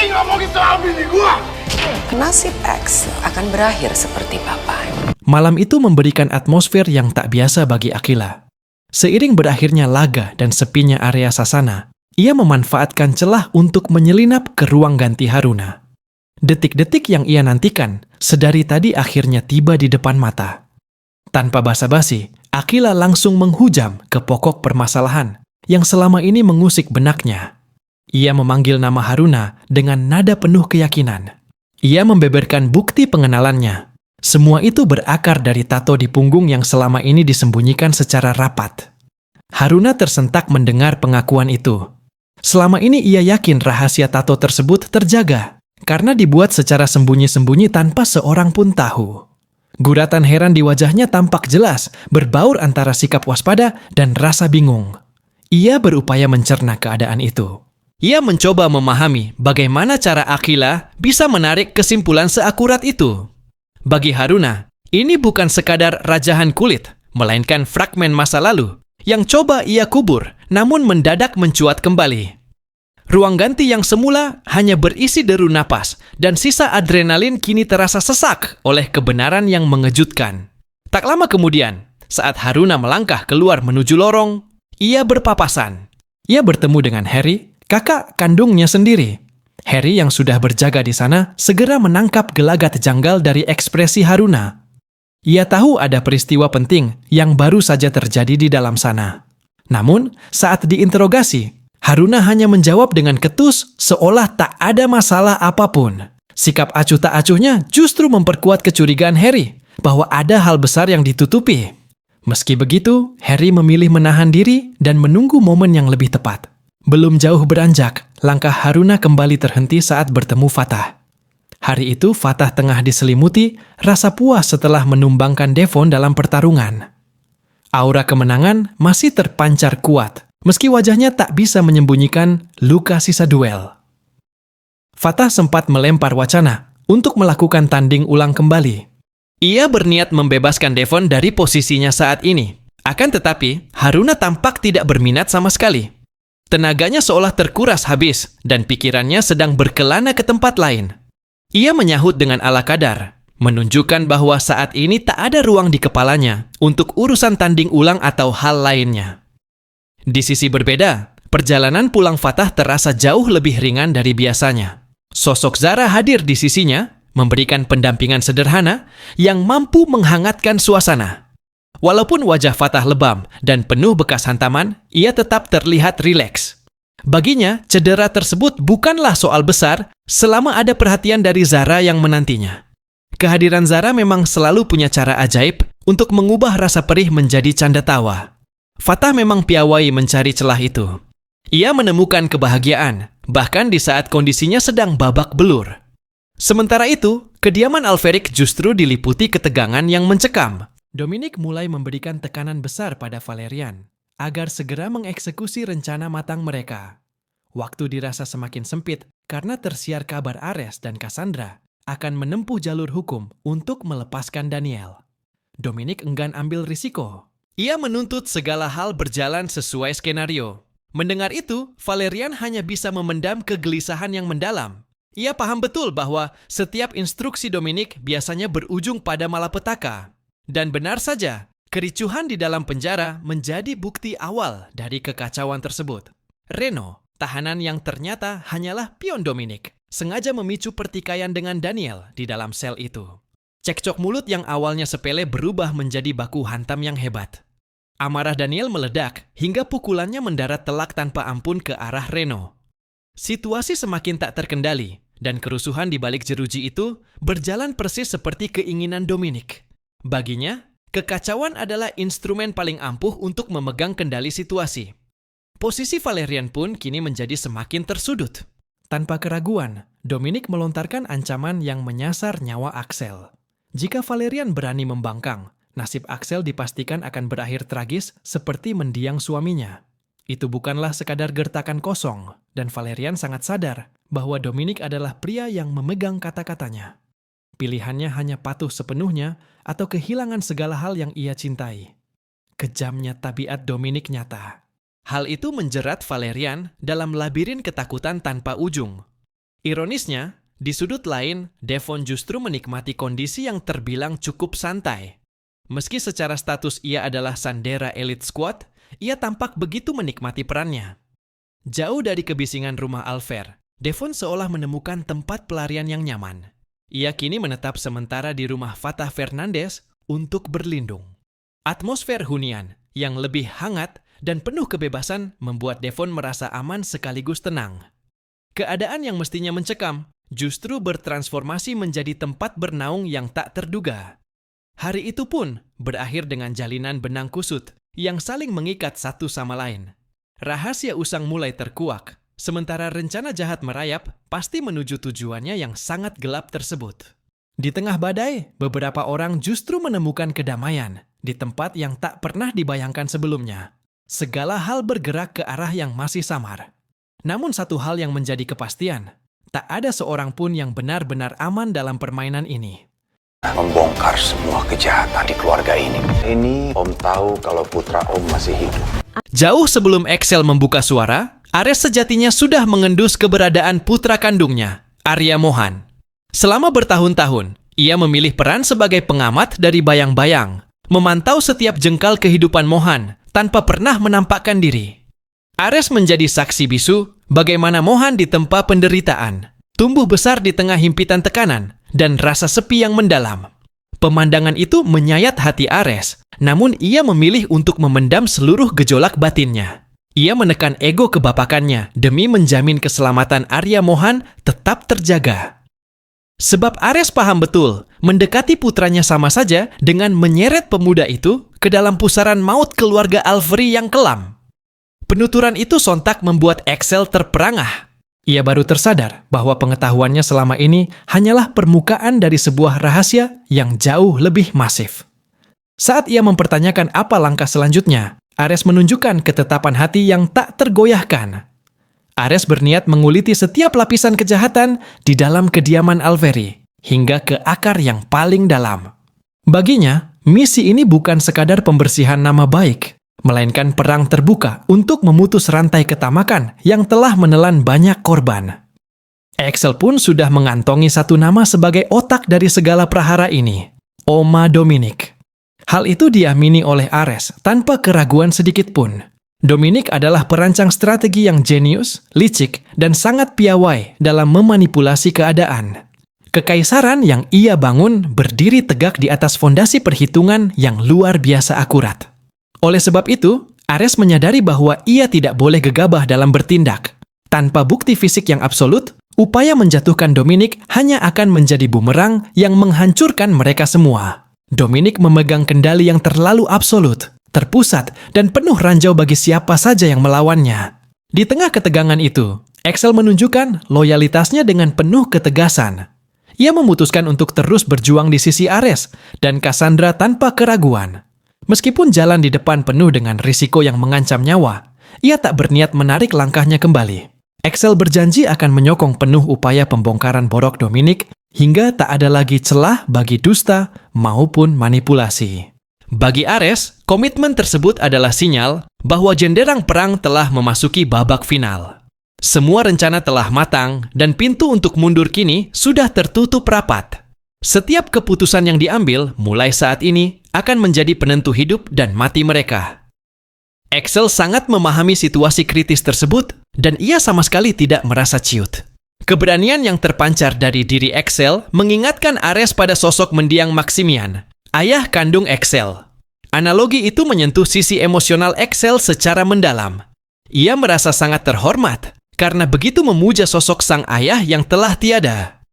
berani ngomongin soal bini gua. Nasib Axel akan berakhir seperti Papa. Malam itu memberikan atmosfer yang tak biasa bagi Akila. Seiring berakhirnya laga dan sepinya area sasana, ia memanfaatkan celah untuk menyelinap ke ruang ganti Haruna. Detik-detik yang ia nantikan sedari tadi akhirnya tiba di depan mata. Tanpa basa-basi, Akila langsung menghujam ke pokok permasalahan yang selama ini mengusik benaknya. Ia memanggil nama Haruna dengan nada penuh keyakinan. Ia membeberkan bukti pengenalannya. Semua itu berakar dari tato di punggung yang selama ini disembunyikan secara rapat. Haruna tersentak mendengar pengakuan itu. Selama ini ia yakin rahasia tato tersebut terjaga, karena dibuat secara sembunyi-sembunyi tanpa seorang pun tahu. Guratan heran di wajahnya tampak jelas, berbaur antara sikap waspada dan rasa bingung. Ia berupaya mencerna keadaan itu. Ia mencoba memahami bagaimana cara Akila bisa menarik kesimpulan seakurat itu. Bagi Haruna, ini bukan sekadar rajahan kulit, melainkan fragmen masa lalu yang coba ia kubur, namun mendadak mencuat kembali. Ruang ganti yang semula hanya berisi deru napas dan sisa adrenalin kini terasa sesak oleh kebenaran yang mengejutkan. Tak lama kemudian, saat Haruna melangkah keluar menuju lorong, ia berpapasan. Ia bertemu dengan Harry, kakak kandungnya sendiri. Harry yang sudah berjaga di sana segera menangkap gelagat janggal dari ekspresi Haruna. Ia tahu ada peristiwa penting yang baru saja terjadi di dalam sana. Namun, saat diinterogasi, Haruna hanya menjawab dengan ketus seolah tak ada masalah apapun. Sikap acuh tak acuhnya justru memperkuat kecurigaan Harry bahwa ada hal besar yang ditutupi. Meski begitu, Harry memilih menahan diri dan menunggu momen yang lebih tepat. Belum jauh beranjak, langkah Haruna kembali terhenti saat bertemu Fatah. Hari itu Fatah tengah diselimuti rasa puas setelah menumbangkan Devon dalam pertarungan. Aura kemenangan masih terpancar kuat, meski wajahnya tak bisa menyembunyikan luka sisa duel. Fatah sempat melempar wacana untuk melakukan tanding ulang kembali. Ia berniat membebaskan Devon dari posisinya saat ini. Akan tetapi, Haruna tampak tidak berminat sama sekali. Tenaganya seolah terkuras habis dan pikirannya sedang berkelana ke tempat lain. Ia menyahut dengan ala kadar, menunjukkan bahwa saat ini tak ada ruang di kepalanya untuk urusan tanding ulang atau hal lainnya. Di sisi berbeda, perjalanan pulang Fatah terasa jauh lebih ringan dari biasanya. Sosok Zara hadir di sisinya, memberikan pendampingan sederhana yang mampu menghangatkan suasana. Walaupun wajah Fatah lebam dan penuh bekas hantaman, ia tetap terlihat rileks. Baginya, cedera tersebut bukanlah soal besar selama ada perhatian dari Zara yang menantinya. Kehadiran Zara memang selalu punya cara ajaib untuk mengubah rasa perih menjadi canda tawa. Fatah memang piawai mencari celah itu. Ia menemukan kebahagiaan, bahkan di saat kondisinya sedang babak belur. Sementara itu, kediaman Alferic justru diliputi ketegangan yang mencekam. Dominic mulai memberikan tekanan besar pada Valerian agar segera mengeksekusi rencana matang mereka. Waktu dirasa semakin sempit karena tersiar kabar Ares dan Cassandra akan menempuh jalur hukum untuk melepaskan Daniel. Dominic enggan ambil risiko. Ia menuntut segala hal berjalan sesuai skenario. Mendengar itu, Valerian hanya bisa memendam kegelisahan yang mendalam. Ia paham betul bahwa setiap instruksi Dominic biasanya berujung pada malapetaka. Dan benar saja, kericuhan di dalam penjara menjadi bukti awal dari kekacauan tersebut. Reno, tahanan yang ternyata hanyalah pion Dominic, sengaja memicu pertikaian dengan Daniel di dalam sel itu. Cekcok mulut yang awalnya sepele berubah menjadi baku hantam yang hebat. Amarah Daniel meledak hingga pukulannya mendarat telak tanpa ampun ke arah Reno. Situasi semakin tak terkendali, dan kerusuhan di balik jeruji itu berjalan persis seperti keinginan Dominic. Baginya, kekacauan adalah instrumen paling ampuh untuk memegang kendali situasi. Posisi Valerian pun kini menjadi semakin tersudut. Tanpa keraguan, Dominic melontarkan ancaman yang menyasar nyawa Axel. Jika Valerian berani membangkang, nasib Axel dipastikan akan berakhir tragis seperti mendiang suaminya. Itu bukanlah sekadar gertakan kosong, dan Valerian sangat sadar bahwa Dominic adalah pria yang memegang kata-katanya. Pilihannya hanya patuh sepenuhnya atau kehilangan segala hal yang ia cintai. Kejamnya tabiat Dominic nyata. Hal itu menjerat Valerian dalam labirin ketakutan tanpa ujung. Ironisnya, di sudut lain, Devon justru menikmati kondisi yang terbilang cukup santai. Meski secara status ia adalah Sandera Elite Squad, ia tampak begitu menikmati perannya. Jauh dari kebisingan rumah Alfer, Devon seolah menemukan tempat pelarian yang nyaman. Ia kini menetap sementara di rumah Fatah Fernandez untuk berlindung. Atmosfer hunian yang lebih hangat dan penuh kebebasan membuat Devon merasa aman sekaligus tenang. Keadaan yang mestinya mencekam justru bertransformasi menjadi tempat bernaung yang tak terduga. Hari itu pun berakhir dengan jalinan benang kusut yang saling mengikat satu sama lain. Rahasia usang mulai terkuak, sementara rencana jahat merayap pasti menuju tujuannya yang sangat gelap tersebut. Di tengah badai, beberapa orang justru menemukan kedamaian di tempat yang tak pernah dibayangkan sebelumnya. Segala hal bergerak ke arah yang masih samar. Namun satu hal yang menjadi kepastian, tak ada seorang pun yang benar-benar aman dalam permainan ini. Membongkar semua kejahatan di keluarga ini. Ini Om tahu kalau putra Om masih hidup. Jauh sebelum Axel membuka suara, Ares sejatinya sudah mengendus keberadaan putra kandungnya, Arya Mohan. Selama bertahun-tahun, ia memilih peran sebagai pengamat dari bayang-bayang, memantau setiap jengkal kehidupan Mohan tanpa pernah menampakkan diri. Ares menjadi saksi bisu bagaimana Mohan ditempa penderitaan, tumbuh besar di tengah himpitan tekanan, dan rasa sepi yang mendalam. Pemandangan itu menyayat hati Ares, namun ia memilih untuk memendam seluruh gejolak batinnya. Ia menekan ego kebapakannya demi menjamin keselamatan Arya Mohan tetap terjaga. Sebab Ares paham betul, mendekati putranya sama saja dengan menyeret pemuda itu ke dalam pusaran maut keluarga Alfri yang kelam. Penuturan itu sontak membuat Axel terperangah. Ia baru tersadar bahwa pengetahuannya selama ini hanyalah permukaan dari sebuah rahasia yang jauh lebih masif. Saat ia mempertanyakan apa langkah selanjutnya, Ares menunjukkan ketetapan hati yang tak tergoyahkan. Ares berniat menguliti setiap lapisan kejahatan di dalam kediaman Alveri, hingga ke akar yang paling dalam. Baginya, misi ini bukan sekadar pembersihan nama baik, melainkan perang terbuka untuk memutus rantai ketamakan yang telah menelan banyak korban. Axel pun sudah mengantongi satu nama sebagai otak dari segala prahara ini, Oma Dominic. Hal itu diamini oleh Ares tanpa keraguan sedikit pun. Dominic adalah perancang strategi yang jenius, licik, dan sangat piawai dalam memanipulasi keadaan. Kekaisaran yang ia bangun berdiri tegak di atas fondasi perhitungan yang luar biasa akurat. Oleh sebab itu, Ares menyadari bahwa ia tidak boleh gegabah dalam bertindak. Tanpa bukti fisik yang absolut, upaya menjatuhkan Dominic hanya akan menjadi bumerang yang menghancurkan mereka semua. Dominic memegang kendali yang terlalu absolut, terpusat, dan penuh ranjau bagi siapa saja yang melawannya. Di tengah ketegangan itu, Axel menunjukkan loyalitasnya dengan penuh ketegasan. Ia memutuskan untuk terus berjuang di sisi Ares dan Cassandra tanpa keraguan. Meskipun jalan di depan penuh dengan risiko yang mengancam nyawa, ia tak berniat menarik langkahnya kembali. Axel berjanji akan menyokong penuh upaya pembongkaran borok Dominic hingga tak ada lagi celah bagi dusta maupun manipulasi. Bagi Ares, komitmen tersebut adalah sinyal bahwa jenderang perang telah memasuki babak final. Semua rencana telah matang dan pintu untuk mundur kini sudah tertutup rapat. Setiap keputusan yang diambil mulai saat ini akan menjadi penentu hidup dan mati mereka. Axel sangat memahami situasi kritis tersebut dan ia sama sekali tidak merasa ciut. Keberanian yang terpancar dari diri Axel mengingatkan Ares pada sosok mendiang Maximian, ayah kandung Axel. Analogi itu menyentuh sisi emosional Axel secara mendalam. Ia merasa sangat terhormat karena begitu memuja sosok sang ayah yang telah tiada.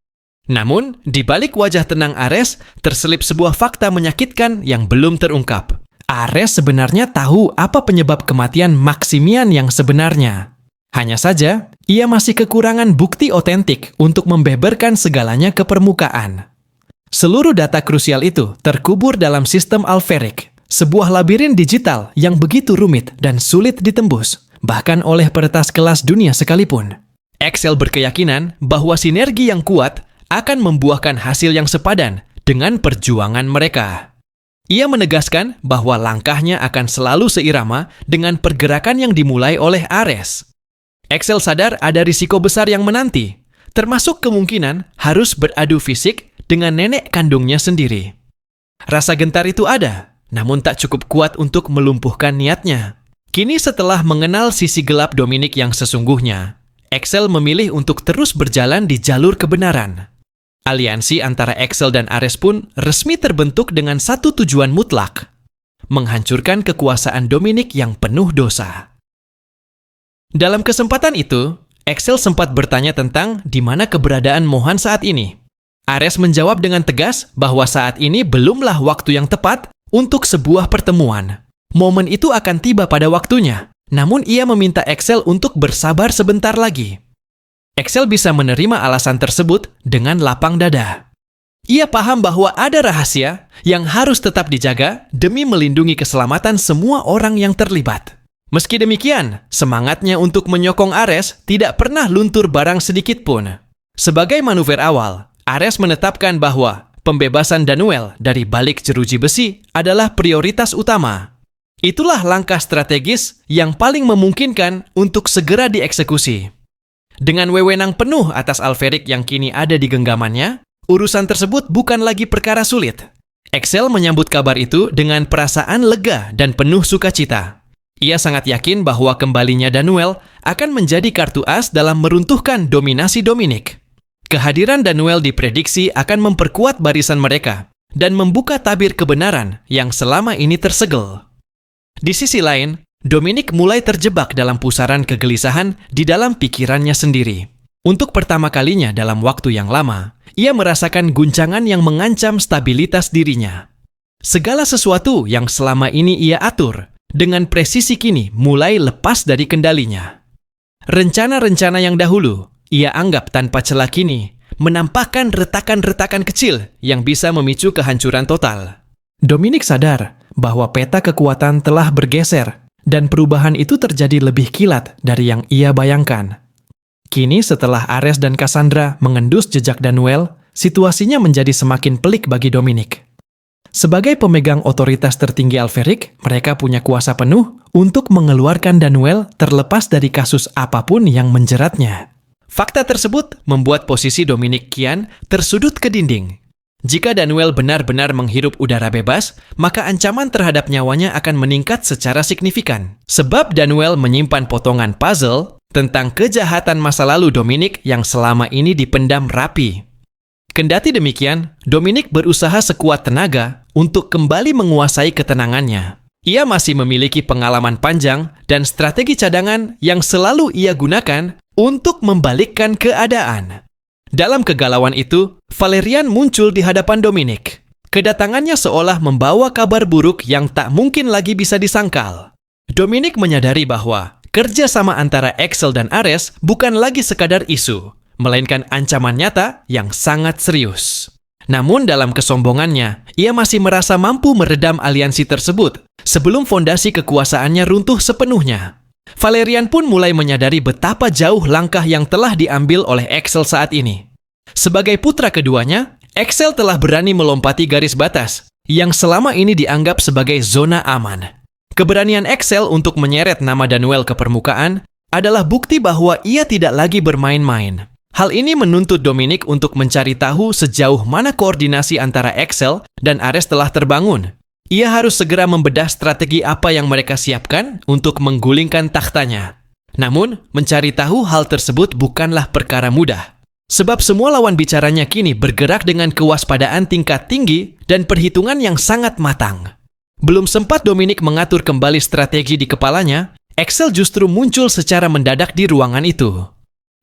Namun, di balik wajah tenang Ares, terselip sebuah fakta menyakitkan yang belum terungkap. Ares sebenarnya tahu apa penyebab kematian Maximian yang sebenarnya. Hanya saja, ia masih kekurangan bukti otentik untuk membeberkan segalanya ke permukaan. Seluruh data krusial itu terkubur dalam sistem Alferic, sebuah labirin digital yang begitu rumit dan sulit ditembus, bahkan oleh peretas kelas dunia sekalipun. Axel berkeyakinan bahwa sinergi yang kuat akan membuahkan hasil yang sepadan dengan perjuangan mereka. Ia menegaskan bahwa langkahnya akan selalu seirama dengan pergerakan yang dimulai oleh Ares. Axel sadar ada risiko besar yang menanti, termasuk kemungkinan harus beradu fisik dengan nenek kandungnya sendiri. Rasa gentar itu ada, namun tak cukup kuat untuk melumpuhkan niatnya. Kini setelah mengenal sisi gelap Dominic yang sesungguhnya, Axel memilih untuk terus berjalan di jalur kebenaran. Aliansi antara Axel dan Ares pun resmi terbentuk dengan satu tujuan mutlak, menghancurkan kekuasaan Dominic yang penuh dosa. Dalam kesempatan itu, Axel sempat bertanya tentang di mana keberadaan Mohan saat ini. Ares menjawab dengan tegas bahwa saat ini belumlah waktu yang tepat untuk sebuah pertemuan. Momen itu akan tiba pada waktunya, namun ia meminta Axel untuk bersabar sebentar lagi. Axel bisa menerima alasan tersebut dengan lapang dada. Ia paham bahwa ada rahasia yang harus tetap dijaga demi melindungi keselamatan semua orang yang terlibat. Meski demikian, semangatnya untuk menyokong Ares tidak pernah luntur barang sedikit pun. Sebagai manuver awal, Ares menetapkan bahwa pembebasan Danuel dari balik jeruji besi adalah prioritas utama. Itulah langkah strategis yang paling memungkinkan untuk segera dieksekusi. Dengan wewenang penuh atas Alferic yang kini ada di genggamannya, urusan tersebut bukan lagi perkara sulit. Axel menyambut kabar itu dengan perasaan lega dan penuh sukacita. Ia sangat yakin bahwa kembalinya Danuel akan menjadi kartu as dalam meruntuhkan dominasi Dominic. Kehadiran Danuel diprediksi akan memperkuat barisan mereka dan membuka tabir kebenaran yang selama ini tersegel. Di sisi lain, Dominic mulai terjebak dalam pusaran kegelisahan di dalam pikirannya sendiri. Untuk pertama kalinya dalam waktu yang lama, ia merasakan guncangan yang mengancam stabilitas dirinya. Segala sesuatu yang selama ini ia atur dengan presisi kini mulai lepas dari kendalinya. Rencana-rencana yang dahulu ia anggap tanpa celah kini menampakkan retakan-retakan kecil yang bisa memicu kehancuran total. Dominic sadar bahwa peta kekuatan telah bergeser dan perubahan itu terjadi lebih kilat dari yang ia bayangkan. Kini setelah Ares dan Cassandra mengendus jejak Danuel, situasinya menjadi semakin pelik bagi Dominic. Sebagai pemegang otoritas tertinggi Alferic, mereka punya kuasa penuh untuk mengeluarkan Danuel terlepas dari kasus apapun yang menjeratnya. Fakta tersebut membuat posisi Dominic kian tersudut ke dinding. Jika Danuel benar-benar menghirup udara bebas, maka ancaman terhadap nyawanya akan meningkat secara signifikan. Sebab Danuel menyimpan potongan puzzle tentang kejahatan masa lalu Dominic yang selama ini dipendam rapi. Kendati demikian, Dominic berusaha sekuat tenaga untuk kembali menguasai ketenangannya. Ia masih memiliki pengalaman panjang dan strategi cadangan yang selalu ia gunakan untuk membalikkan keadaan. Dalam kegalauan itu, Valerian muncul di hadapan Dominic. Kedatangannya seolah membawa kabar buruk yang tak mungkin lagi bisa disangkal. Dominic menyadari bahwa kerja sama antara Axel dan Ares bukan lagi sekadar isu, melainkan ancaman nyata yang sangat serius. Namun dalam kesombongannya, ia masih merasa mampu meredam aliansi tersebut sebelum fondasi kekuasaannya runtuh sepenuhnya. Valerian pun mulai menyadari betapa jauh langkah yang telah diambil oleh Axel saat ini. Sebagai putra keduanya, Axel telah berani melompati garis batas yang selama ini dianggap sebagai zona aman. Keberanian Axel untuk menyeret nama Danuel ke permukaan adalah bukti bahwa ia tidak lagi bermain-main. Hal ini menuntut Dominic untuk mencari tahu sejauh mana koordinasi antara Axel dan Ares telah terbangun. Ia harus segera membedah strategi apa yang mereka siapkan untuk menggulingkan takhtanya. Namun, mencari tahu hal tersebut bukanlah perkara mudah. Sebab semua lawan bicaranya kini bergerak dengan kewaspadaan tingkat tinggi dan perhitungan yang sangat matang. Belum sempat Dominic mengatur kembali strategi di kepalanya, Axel justru muncul secara mendadak di ruangan itu.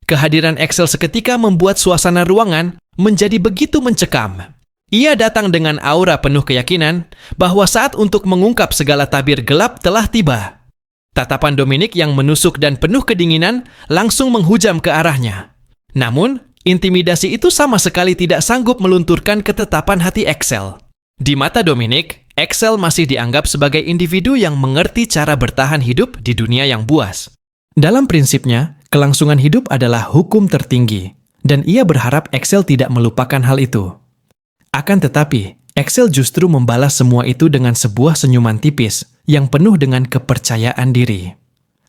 Kehadiran Axel seketika membuat suasana ruangan menjadi begitu mencekam. Ia datang dengan aura penuh keyakinan bahwa saat untuk mengungkap segala tabir gelap telah tiba. Tatapan Dominic yang menusuk dan penuh kedinginan langsung menghujam ke arahnya. Namun, intimidasi itu sama sekali tidak sanggup melunturkan ketetapan hati Axel. Di mata Dominic, Axel masih dianggap sebagai individu yang mengerti cara bertahan hidup di dunia yang buas. Dalam prinsipnya, kelangsungan hidup adalah hukum tertinggi, dan ia berharap Axel tidak melupakan hal itu. Akan tetapi, Axel justru membalas semua itu dengan sebuah senyuman tipis yang penuh dengan kepercayaan diri.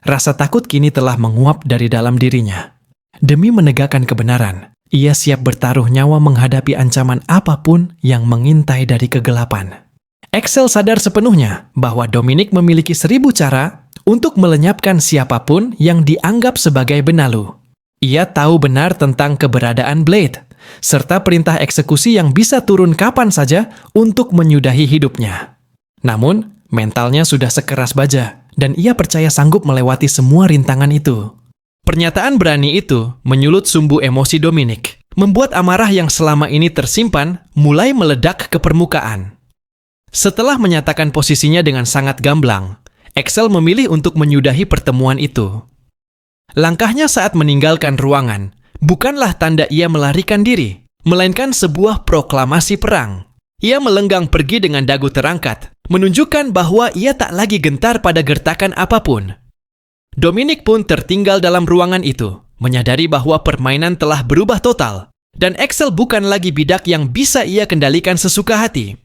Rasa takut kini telah menguap dari dalam dirinya. Demi menegakkan kebenaran, ia siap bertaruh nyawa menghadapi ancaman apapun yang mengintai dari kegelapan. Axel sadar sepenuhnya bahwa Dominic memiliki 1000 cara untuk melenyapkan siapapun yang dianggap sebagai benalu. Ia tahu benar tentang keberadaan Blade, serta perintah eksekusi yang bisa turun kapan saja untuk menyudahi hidupnya. Namun, mentalnya sudah sekeras baja, dan ia percaya sanggup melewati semua rintangan itu. Pernyataan berani itu menyulut sumbu emosi Dominic, membuat amarah yang selama ini tersimpan mulai meledak ke permukaan. Setelah menyatakan posisinya dengan sangat gamblang, Axel memilih untuk menyudahi pertemuan itu. Langkahnya saat meninggalkan ruangan bukanlah tanda ia melarikan diri, melainkan sebuah proklamasi perang. Ia melenggang pergi dengan dagu terangkat, menunjukkan bahwa ia tak lagi gentar pada gertakan apapun. Dominic pun tertinggal dalam ruangan itu, menyadari bahwa permainan telah berubah total, dan Axel bukan lagi bidak yang bisa ia kendalikan sesuka hati.